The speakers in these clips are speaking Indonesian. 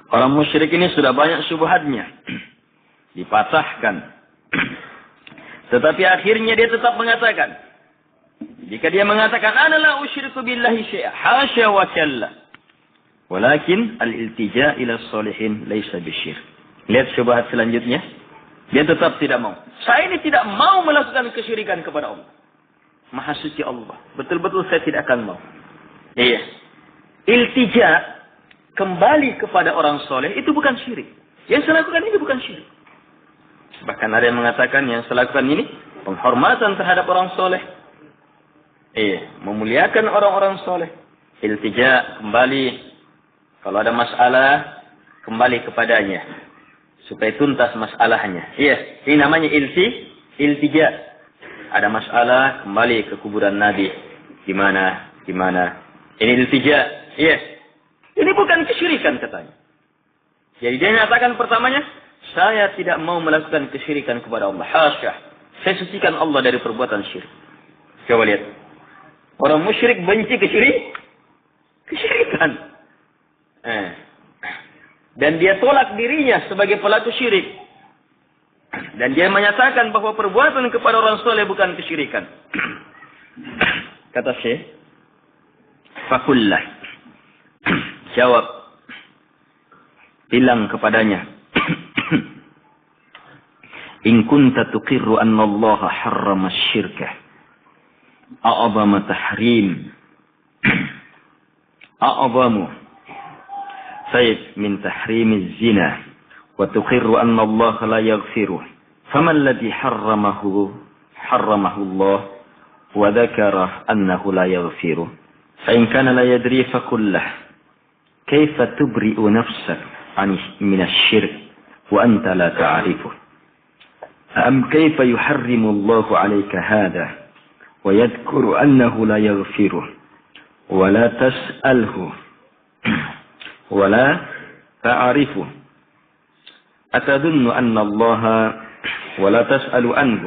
Orang musyrik ini sudah banyak syubhatnya. Dipatahkan. Tetapi akhirnya dia tetap mengatakan. Jika dia mengatakan, ana la usyriku billahi syai'a, hasya wa kalla. Walakin al-iltija' ila sholihin laisa bisyirk. Lihat syubhat selanjutnya. Dia tetap tidak mau. Saya ini tidak mau melakukan kesyirikan kepada Allah. Maha suci Allah. Betul-betul saya tidak akan mau. Iya. Iltija' kembali kepada orang soleh itu bukan syirik. Yang saya lakukan ini bukan syirik. Bahkan ada yang mengatakan yang saya lakukan ini penghormatan terhadap orang soleh. Memuliakan orang-orang soleh. Iltija, kembali. Kalau ada masalah, kembali kepadanya. Supaya tuntas masalahnya. Iya, ini namanya iltija. Ada masalah, kembali ke kuburan Nabi. Gimana? Ini iltija. Iya. Ini bukan kesyirikan katanya. Jadi dia nyatakan pertamanya, saya tidak mau melakukan kesyirikan kepada Allah. Hasyah. Saya sucikan Allah dari perbuatan syirik. Coba lihat. Orang musyrik benci kesyirikan. Dan dia tolak dirinya sebagai pelaku syirik. Dan dia menyatakan bahwa perbuatan kepada orang soleh bukan kesyirikan. Kata Syekh, fakullah. Jawab. Bilang kepadanya. In kunta tuqirru anna Allah harrama syirka. A'azama tahrim. A'azamu. Sayyid min tahrim zina. Wa tuqirru anna Allah la yaghfiruh. Fama alladhi harramahu Allah. Wa dhakara annahu la yaghfiruh. Fa in kana la yadri fakullah. كيف تبرئ نفسك من الشرك وأنت لا تعرفه أم كيف يحرم الله عليك هذا ويذكر أنه لا يغفره ولا تسأله ولا تعرفه أتظن أن الله ولا تسأل عنه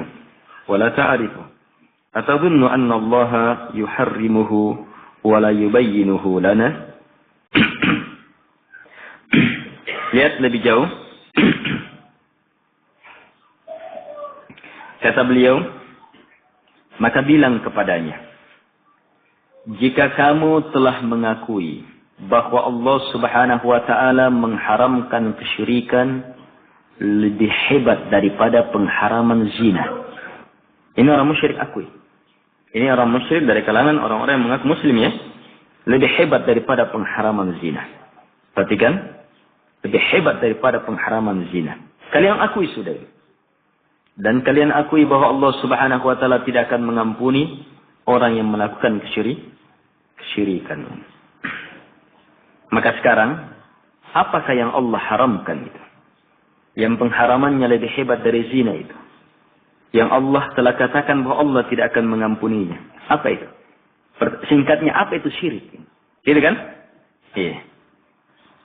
ولا تعرفه أتظن أن الله يحرمه ولا يبينه لنا. Lihat lebih jauh. Kata beliau, maka bilang kepadanya, jika kamu telah mengakui bahwa Allah Subhanahu wa ta'ala mengharamkan kesyirikan lebih hebat daripada pengharaman zina. Ini orang musyrik akui. Ini orang musyrik dari kalangan orang-orang yang mengaku muslim ya. Lebih hebat daripada pengharaman zina. Perhatikan. Lebih hebat daripada pengharaman zina. Kalian akui sudah. Dan kalian akui bahwa Allah Subhanahu wa ta'ala tidak akan mengampuni orang yang melakukan kesyirikan. Maka sekarang, apakah yang Allah haramkan itu? Yang pengharamannya lebih hebat dari zina itu. Yang Allah telah katakan bahwa Allah tidak akan mengampuninya. Apa itu? Singkatnya, apa itu syirik? Gitu kan? Iya.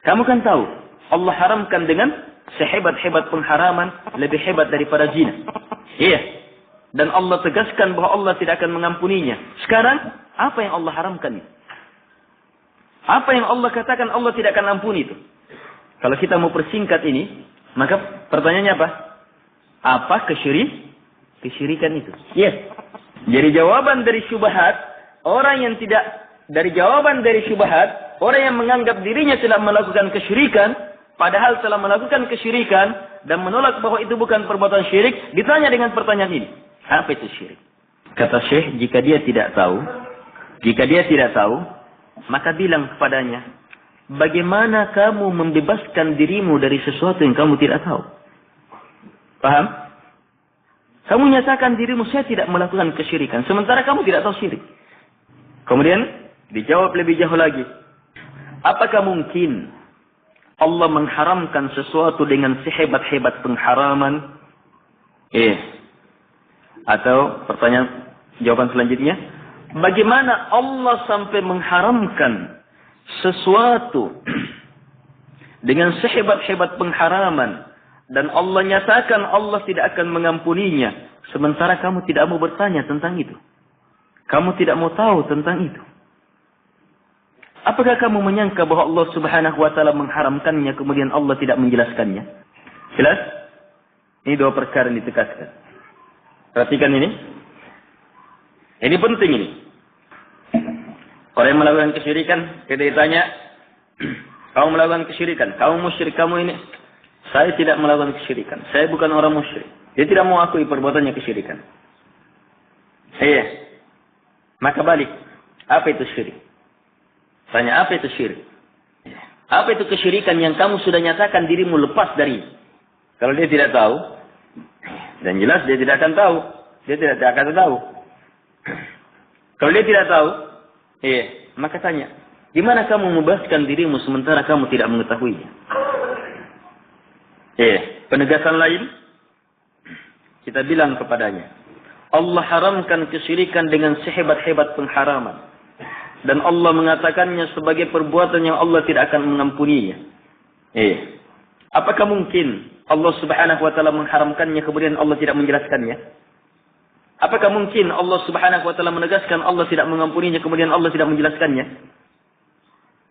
Kamu kan tahu. Allah haramkan dengan sehebat-hebat pengharaman lebih hebat daripada zina. Iya. Dan Allah tegaskan bahwa Allah tidak akan mengampuninya. Sekarang, apa yang Allah haramkan itu? Apa yang Allah katakan Allah tidak akan ampuni itu? Kalau kita mau persingkat ini, maka pertanyaannya apa? Apa kesyirikan itu? Iya. Jadi jawaban dari syubhat, orang yang menganggap dirinya telah melakukan kesyirikan, padahal telah melakukan kesyirikan dan menolak bahwa itu bukan perbuatan syirik, ditanya dengan pertanyaan ini. Apa itu syirik? Kata Syekh, jika dia tidak tahu, maka bilang kepadanya, bagaimana kamu membebaskan dirimu dari sesuatu yang kamu tidak tahu? Paham? Kamu nyatakan dirimu, saya tidak melakukan kesyirikan, sementara kamu tidak tahu syirik. Kemudian dijawab lebih jauh lagi. Apakah mungkin Allah mengharamkan sesuatu dengan sehebat-hebat pengharaman? Atau jawaban selanjutnya, bagaimana Allah sampai mengharamkan sesuatu dengan sehebat-hebat pengharaman dan Allah nyatakan Allah tidak akan mengampuninya, sementara kamu tidak mau bertanya tentang itu. Kamu tidak mau tahu tentang itu. Apakah kamu menyangka bahwa Allah Subhanahu wa taala mengharamkannya kemudian Allah tidak menjelaskannya? Jelas? Ini dua perkara yang ditegaskan. Perhatikan ini. Ini penting ini. Orang yang melakukan kesyirikan, kita ditanya, kamu melakukan kesyirikan, kamu musyrik, kamu ini. Saya tidak melakukan kesyirikan. Saya bukan orang musyrik. Dia tidak mau akui perbuatannya kesyirikan. Iya. Maka balik. Apa itu syirik? Tanya, apa itu syirik? Apa itu kesyirikan yang kamu sudah nyatakan dirimu lepas dari? Kalau dia tidak tahu, dan jelas dia tidak akan tahu. Dia tidak akan tahu. Kalau dia tidak tahu, maka tanya, gimana kamu membebaskan dirimu sementara kamu tidak mengetahuinya? Penegasan lain, kita bilang kepadanya, Allah haramkan kesyirikan dengan sehebat-hebat pengharaman. Dan Allah mengatakannya sebagai perbuatan yang Allah tidak akan mengampuninya. Apakah mungkin Allah Subhanahu wa taala mengharamkannya kemudian Allah tidak menjelaskannya? Apakah mungkin Allah Subhanahu wa taala menegaskan Allah tidak mengampuninya kemudian Allah tidak menjelaskannya?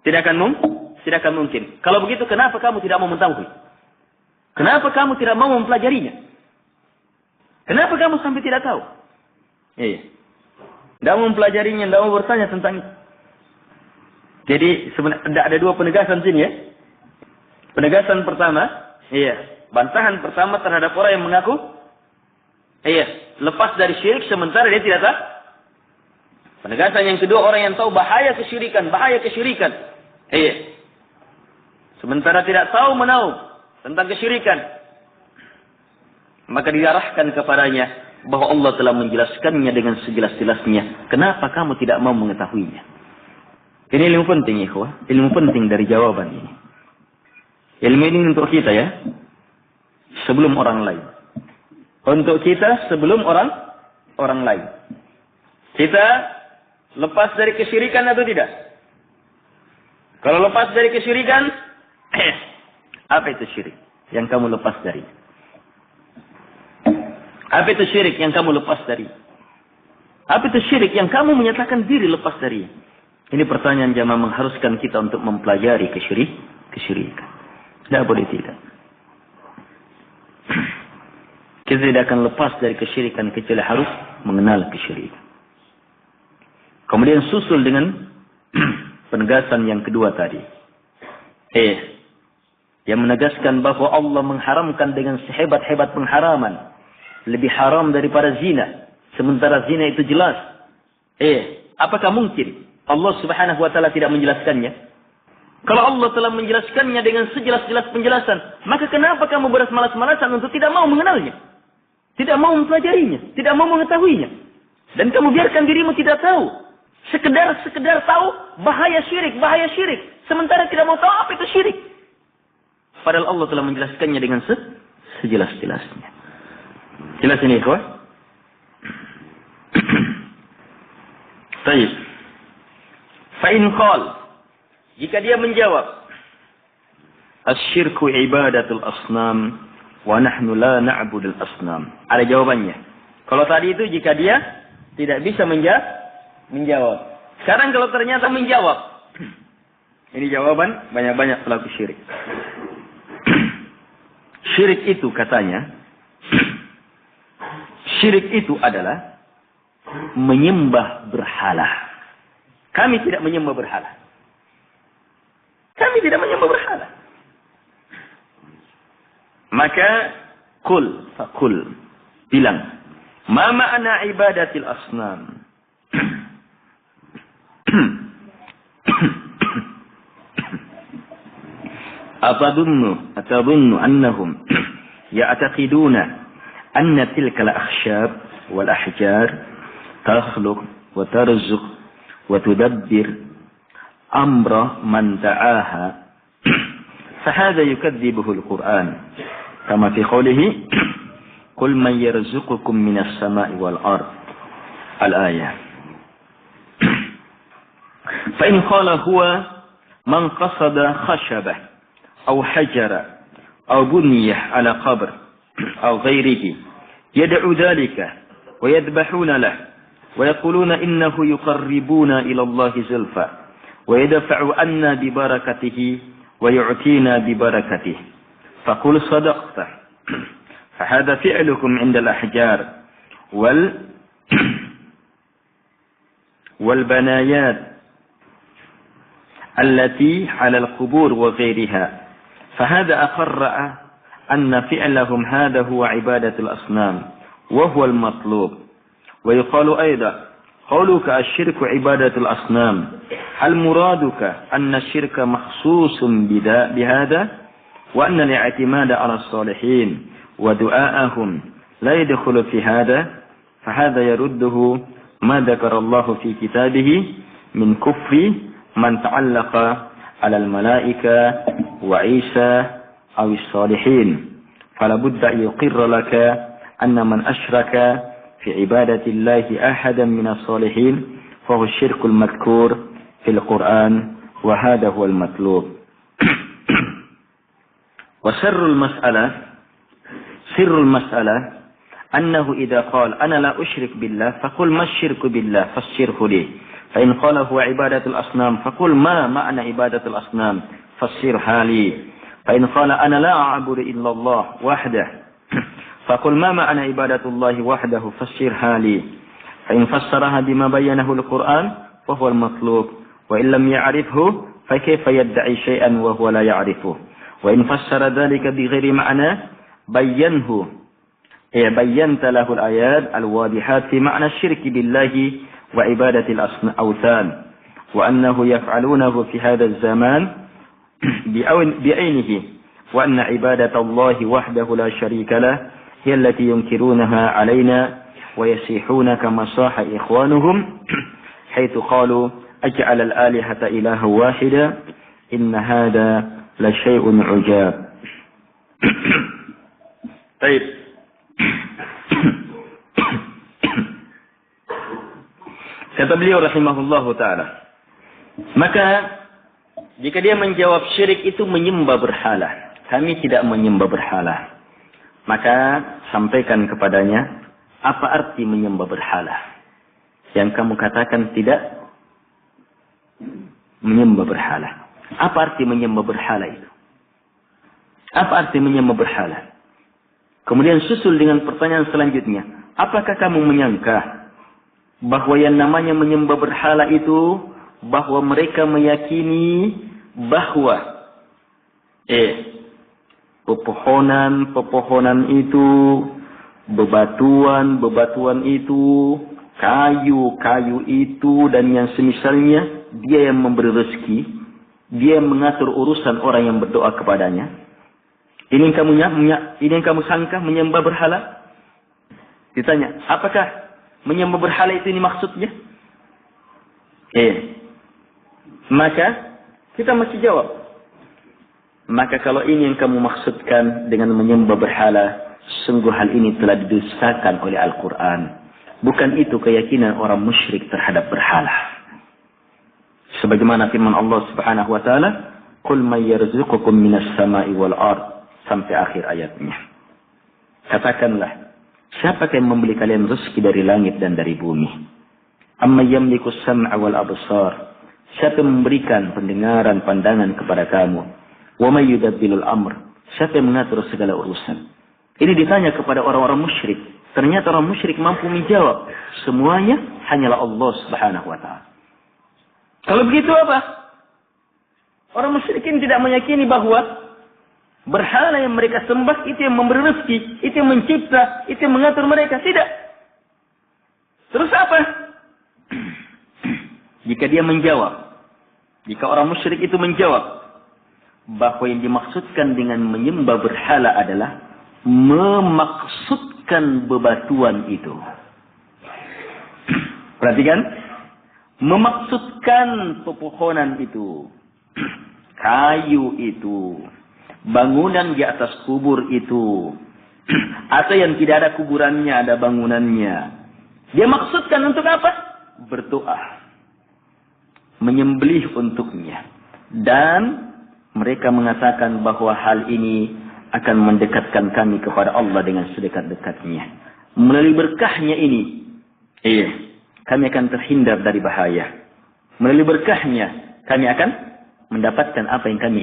Tidak akan mungkin. Kalau begitu kenapa kamu tidak mau mengetahui? Kenapa kamu tidak mau mempelajarinya? Kenapa kamu sampai tidak tahu? Tidak mau mempelajarinya, tidak mau bertanya tentang itu. Jadi sebenarnya ada dua penegasan sini ya. Penegasan pertama, bantahan pertama terhadap orang yang mengaku lepas dari syirik sementara dia tidak tahu. Penegasan yang kedua, orang yang tahu bahaya kesyirikan. Sementara tidak tahu menahu tentang kesyirikan. Maka diarahkan kepadanya bahwa Allah telah menjelaskannya dengan sejelas-jelasnya. Kenapa kamu tidak mau mengetahuinya? Ini ilmu penting, ikhwah. Ilmu penting dari jawaban ini. Ilmu ini untuk kita ya. Sebelum orang lain. Untuk kita sebelum orang lain. Kita lepas dari kesyirikan atau tidak? Kalau lepas dari kesyirikan, apa itu syirik yang kamu lepas dari? Apa itu syirik yang kamu lepas dari? Apa itu syirik yang kamu menyatakan diri lepas dari? Ini pertanyaan jamaah mengharuskan kita untuk mempelajari kesyirikan. Tidak boleh tidak. Kita tidak akan lepas dari kesyirikan kecuali harus mengenal kesyirikan. Kemudian susul dengan penegasan yang kedua tadi. Yang menegaskan bahwa Allah mengharamkan dengan sehebat-hebat pengharaman. Lebih haram daripada zina. Sementara zina itu jelas. Apakah mungkin Allah Subhanahu wa taala tidak menjelaskannya? Kalau Allah telah menjelaskannya dengan sejelas-jelas penjelasan, maka kenapa kamu beras-malas-malasan untuk tidak mau mengenalnya? Tidak mau mempelajarinya, tidak mau mengetahuinya. Dan kamu biarkan dirimu tidak tahu. Sekedar tahu bahaya syirik. Sementara tidak mau tahu apa itu syirik. Padahal Allah telah menjelaskannya dengan sejelas-jelasnya. Jelas ini, ikhwah? Baik. Fa'in qal, jika dia menjawab, asyirku ibadatul asnam, wa nahnu la na'budul asnam. Ada jawabannya. Kalau tadi itu jika dia tidak bisa menjawab. Sekarang kalau ternyata menjawab. Ini jawaban banyak-banyak pelaku syirik. Syirik itu katanya, syirik itu adalah menyembah berhala. Kami tidak menyembah berhala. Maka fakul bilang, ma ma'na ibadatil asnam? atadunnu annahum ya'taqiduna anna tilka al-akhshab wal ahjar takhluq wa tarzuq وتدبر أمر من دعاها فهذا يكذبه القرآن كما في قوله قل من يرزقكم من السماء والأرض الآية فإن قال هو من قصد خشبة أو حجر أو بنية على قبر أو غيره يدعو ذلك ويذبحون له ويقولون إنه يقربون إلى الله زلفى ويدفع عنا ببركته ويعطينا ببركته فقل صدقت فهذا فعلكم عند الأحجار والبنايات التي على القبور وغيرها فهذا أقر أن فعلهم هذا هو عبادة الأصنام وهو المطلوب ويقال أيضا قولك الشرك عبادة الأصنام هل مرادك أن الشرك مخصوص بهذا وأن الاعتماد على الصالحين ودعاءهم لا يدخل في هذا فهذا يرده ما ذكر الله في كتابه من كفر من تعلق على الملائكة وعيسى أو الصالحين فلا بد أن يقر لك أن من أشرك في عبادة الله أحدا من الصالحين فهو الشرك المذكور في القرآن وهذا هو المطلوب وسر المسألة أنه إذا قال أنا لا أشرك بالله فقل ما الشرك بالله فالشرك لي فإن قال هو عبادة الأصنام فقل ما معنى عبادة الأصنام فالشرها لي فإن قال أنا لا أعبد إلا الله وحده فقل ما معنى عبادة الله وحده فالشرها لي فإن فسرها بما بينه القرآن فهو المطلوب وإن لم يعرفه فكيف يدعي شيئا وهو لا يعرفه وإن فسر ذلك بغير معنى بينت له الآيات الواضحات في معنى الشرك بالله وعبادة الأوثان وأنه يفعلونه في هذا الزمان بعينه وأن عبادة الله وحده لا شريك له هي التي ينكرونها علينا ويسيحون كما صاح إخوانهم حيث قالوا أجعل الآلهة إله واحدا إن هذا لشيء عجاب. طيب. Kata beliau rahimahullahu ta'ala, maka jika dia menjawab syirik itu menyembah berhala, kami tidak menyembah berhala, maka sampaikan kepadanya apa arti menyembah berhala. Yang kamu katakan tidak menyembah berhala. Apa arti menyembah berhala itu? Apa arti menyembah berhala? Kemudian susul dengan pertanyaan selanjutnya, apakah kamu menyangka bahwa yang namanya menyembah berhala itu, bahwa mereka meyakini bahwa pepohonan itu, bebatuan itu, kayu itu dan yang semisalnya, dia yang memberi rezeki, dia yang mengatur urusan orang yang berdoa kepadanya. Ini yang kamu sangka menyembah berhala? Ditanya, apakah menyembah berhala itu ini maksudnya? Maka kita masih jawab. Maka kalau ini yang kamu maksudkan dengan menyembah berhala, sungguh hal ini telah didustakan oleh Al-Quran. Bukan itu keyakinan orang musyrik terhadap berhala. Sebagaimana firman Allah Subhanahu wa taala, "Qul may yarzuqukum minas sama'i wal ard." Sampai akhir ayatnya. Katakanlah, siapa yang memberi kalian rezeki dari langit dan dari bumi? Amma yamliku sam'a wal absar. Siapa yang memberikan pendengaran, pandangan kepada kamu? Wa may yudabbilul amr. Siapa yang mengatur segala urusan? Ini ditanya kepada orang-orang musyrik. Ternyata orang musyrik mampu menjawab. Semuanya hanyalah Allah Subhanahu wa ta'ala. Kalau begitu apa? Orang musyrikin tidak meyakini bahwa berhala yang mereka sembah itu yang memberi rezeki, itu yang mencipta, itu yang mengatur mereka. Tidak. Terus apa? Jika dia menjawab, jika orang musyrik itu menjawab bahwa yang dimaksudkan dengan menyembah berhala adalah memaksudkan bebatuan itu. Perhatikan, memaksudkan pepohonan itu, kayu itu, bangunan di atas kubur itu, atau yang tidak ada kuburannya, ada bangunannya. Dia maksudkan untuk apa? Berdoa. Menyembelih untuknya. Dan mereka mengatakan bahwa hal ini akan mendekatkan kami kepada Allah dengan sedekat-dekatnya. Melalui berkahnya ini, kami akan terhindar dari bahaya. Melalui berkahnya, kami akan mendapatkan apa yang kami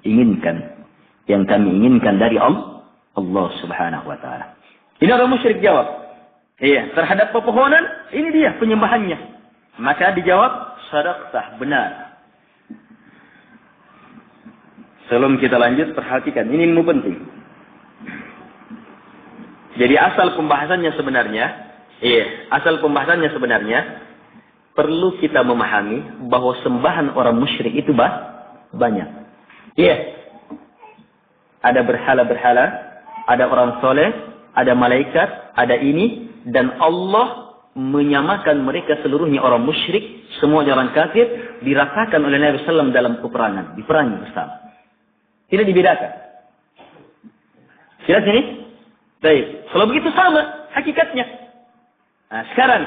inginkan. Yang kami inginkan dari Allah Subhanahu wa taala. Ini orang musyrik jawab. Iya, terhadap pepohonan, ini dia penyembahannya. Maka dijawab, sadaqtah, benar. Sebelum kita lanjut, perhatikan, ini ilmu penting. Jadi asal pembahasannya sebenarnya, perlu kita memahami bahwa sembahan orang musyrik itu banyak. Iya. Ada berhala-berhala, ada orang soleh, ada malaikat, ada ini, dan Allah menyamakan mereka seluruhnya orang musyrik, semuanya orang kafir, diratakan oleh Nabi SAW dalam peperangan, diperangi bersama. Tidak dibedakan. Jelas ini? Baik. Kalau begitu sama hakikatnya. Nah, sekarang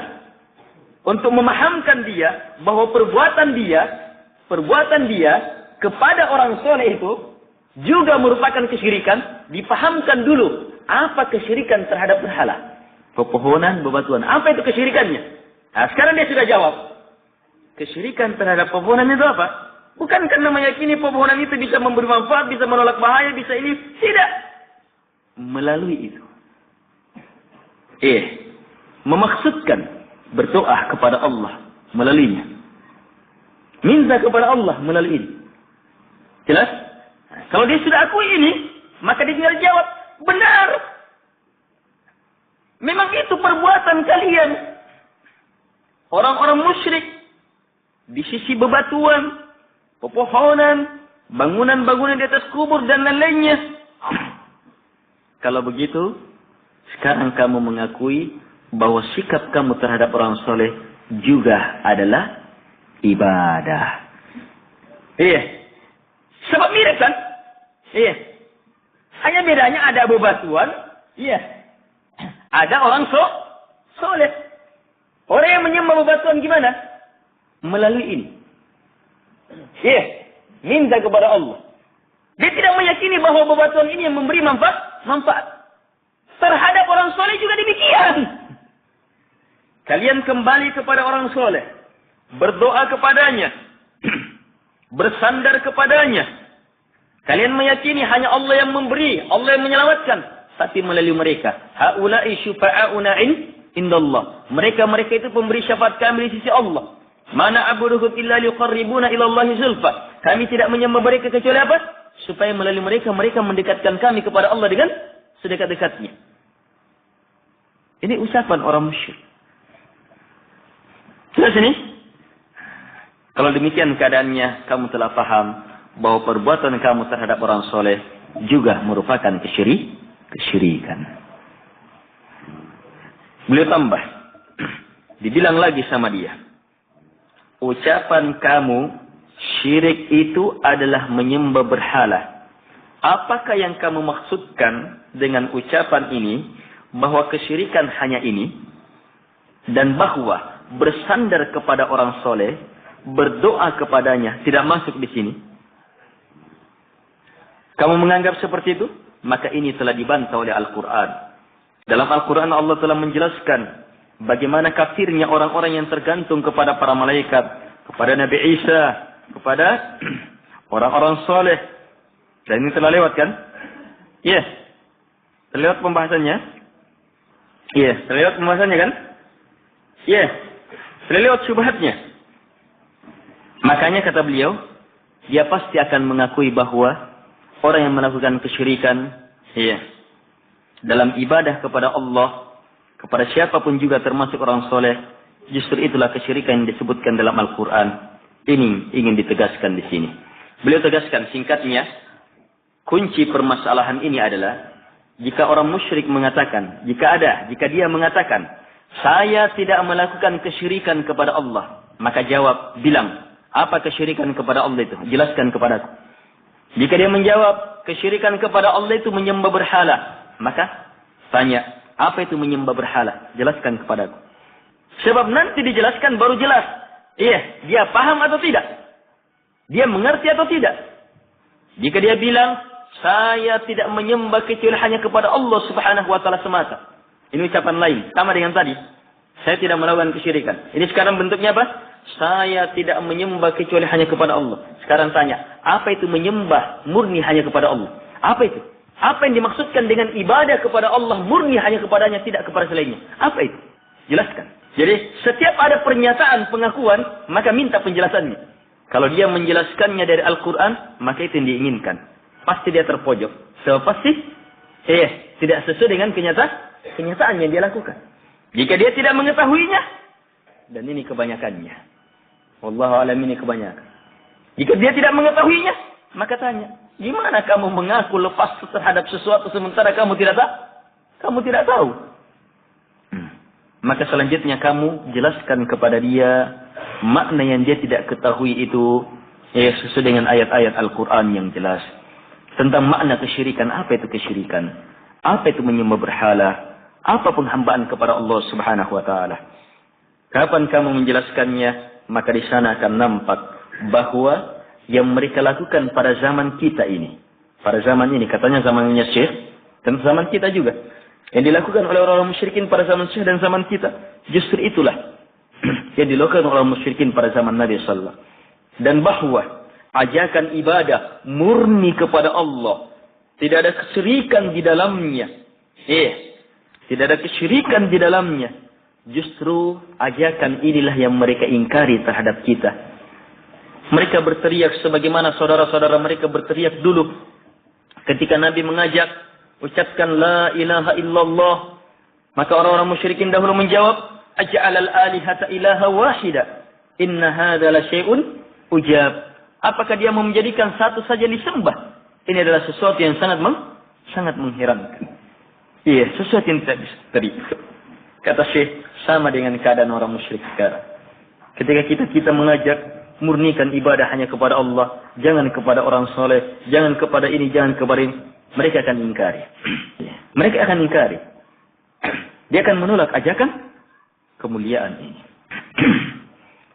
untuk memahamkan dia bahwa perbuatan dia kepada orang soleh itu juga merupakan kesyirikan, dipahamkan dulu apa kesyirikan terhadap berhala, pepohonan, bebatuan. Apa itu kesyirikannya? Nah, sekarang dia sudah jawab. Kesyirikan terhadap pepohonan itu apa? Bukan karena meyakini pepohonan itu bisa memberi manfaat, bisa menolak bahaya, bisa ini. Tidak. Melalui itu. Memaksudkan berdoa kepada Allah melaluinya. Minta kepada Allah melalui ini. Jelas? Nah, kalau dia sudah akui ini, maka dia tinggal jawab, benar. Memang itu perbuatan kalian. Orang-orang musyrik. Di sisi bebatuan, pepohonan, bangunan-bangunan di atas kubur, dan lain-lainnya. Kalau begitu, sekarang kamu mengakui bahwa sikap kamu terhadap orang soleh juga adalah ibadah. Iya. Sebab mirip kan? Iya. Hanya bedanya ada bebatuan. Iya. Ada orang soleh. Orang yang menyembah bebatuan gimana? Melalui ini. Iya. Minta kepada Allah. Dia tidak meyakini bahwa bebatuan ini yang memberi manfaat. Terhadap orang soleh juga demikian. Kalian kembali kepada orang soleh. Berdoa kepadanya. Bersandar kepadanya. Kalian meyakini hanya Allah yang memberi. Allah yang menyelamatkan. Tapi melalui mereka. Ha'ulai syufa'auna indallah. Mereka itu pemberi syafaat kami di sisi Allah. Mana abuduhum illa liqarribuna ilallahi zulfa. Kami tidak menyembah mereka kecuali apa? Supaya melalui mereka mendekatkan kami kepada Allah dengan sedekat-dekatnya. Ini ucapan orang musyrik. Jelas ini? Kalau demikian keadaannya, kamu telah paham bahwa perbuatan kamu terhadap orang soleh juga merupakan kesyirikan. Beliau tambah. Dibilang lagi sama dia. Ucapan kamu, syirik itu adalah menyembah berhala. Apakah yang kamu maksudkan dengan ucapan ini, bahwa kesyirikan hanya ini, dan bahwa bersandar kepada orang soleh, berdoa kepadanya, tidak masuk di sini? Kamu menganggap seperti itu? Maka ini telah dibantah oleh Al-Quran. Dalam Al-Quran Allah telah menjelaskan bagaimana kafirnya orang-orang yang tergantung kepada para malaikat, kepada Nabi Isa, kepada orang-orang soleh. Dan ini telah lewat kan? Yes. Terlewat pembahasannya? Yes. Terlewat pembahasannya kan? Yes. Terlewat syubhatnya. Makanya kata beliau, dia pasti akan mengakui bahwa orang yang melakukan kesyirikan, dalam ibadah kepada Allah, kepada siapapun juga termasuk orang soleh, justru itulah kesyirikan yang disebutkan dalam Al-Quran. Ini ingin ditegaskan di sini. Beliau tegaskan singkatnya, kunci permasalahan ini adalah, jika orang musyrik mengatakan, jika dia mengatakan, saya tidak melakukan kesyirikan kepada Allah, maka bilang, apa kesyirikan kepada Allah itu? Jelaskan kepadaku. Jika dia menjawab, kesyirikan kepada Allah itu menyembah berhala, maka tanya, apa itu menyembah berhala? Jelaskan kepadaku. Sebab nanti dijelaskan baru jelas. Dia paham atau tidak? Dia mengerti atau tidak? Jika dia bilang, saya tidak menyembah kecuali hanya kepada Allah Subhanahu wa taala semata. Ini ucapan lain, sama dengan tadi. Saya tidak melakukan kesyirikan. Ini sekarang bentuknya apa? saya tidak menyembah kecuali hanya kepada Allah. Sekarang tanya, apa itu menyembah murni hanya kepada Allah? Apa itu? Apa yang dimaksudkan dengan ibadah kepada Allah murni hanya kepadanya, tidak kepada selainnya? Apa itu? Jelaskan. Jadi setiap ada pernyataan pengakuan, maka minta penjelasannya. Kalau dia menjelaskannya dari Al-Quran, maka itu yang diinginkan. Pasti dia terpojok. Sebab pasti tidak sesuai dengan kenyataan yang dia lakukan. Jika dia tidak mengetahuinya, dan ini kebanyakannya. Wallahu a'lam, ini kebanyakan. Jika dia tidak mengetahuinya, maka tanya, gimana kamu mengaku lepas terhadap sesuatu sementara kamu tidak tahu? Kamu tidak tahu. Maka selanjutnya kamu jelaskan kepada dia makna yang dia tidak ketahui itu sesuai dengan ayat-ayat Al-Quran yang jelas. Tentang makna kesyirikan, apa itu kesyirikan? Apa itu menyembah berhala? Apa penghambaan kepada Allah Subhanahu wa taala? Kapan kamu menjelaskannya, maka di sana akan nampak bahwa yang mereka lakukan pada zaman kita ini. Pada zaman ini, katanya zamannya Syekh, dan zaman kita juga. Yang dilakukan oleh orang-orang musyrikin pada zaman Syekh dan zaman kita. Justru itulah yang dilakukan oleh orang musyrikin pada zaman Nabi Sallallahu Alaihi Wasallam. Dan bahwa ajakan ibadah murni kepada Allah. Tidak ada kesyirikan di dalamnya. Tidak ada kesyirikan di dalamnya. Justru ajakan inilah yang mereka ingkari terhadap kita. Mereka berteriak sebagaimana saudara-saudara mereka berteriak dulu. Ketika Nabi mengajak, ucapkan la ilaha illallah. Maka orang-orang musyrikin dahulu menjawab, aj'alal alihata ilaha wahida. Inna hadha la syai'un ujab. Apakah dia mau menjadikan satu saja disembah? Ini adalah sesuatu yang sangat mengherankan. Iya, sesuatu yang tidak bisa terima. Kata Syekh, sama dengan keadaan orang musyrik sekarang. Ketika kita mengajak, murnikan ibadah hanya kepada Allah. Jangan kepada orang soleh. Jangan kepada ini, jangan kepada ini. Mereka akan ingkari. Mereka akan ingkari. Dia akan menolak ajakan kemuliaan ini.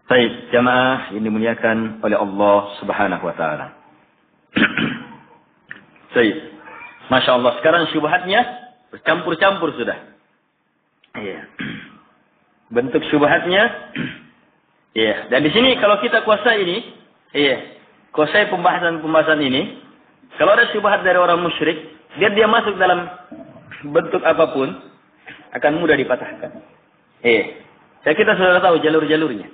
Baik, jamaah yang dimuliakan oleh Allah Subhanahu wa taala. Baik. Masya Allah, sekarang syubhatnya bercampur-campur sudah. Iya. Bentuk syubhatnya. Iya, dan di sini kalau kita kuasai ini, kuasai pembahasan ini, kalau ada syubhat dari orang musyrik, biar dia masuk dalam bentuk apapun, akan mudah dipatahkan. Kita sudah tahu jalur-jalurnya.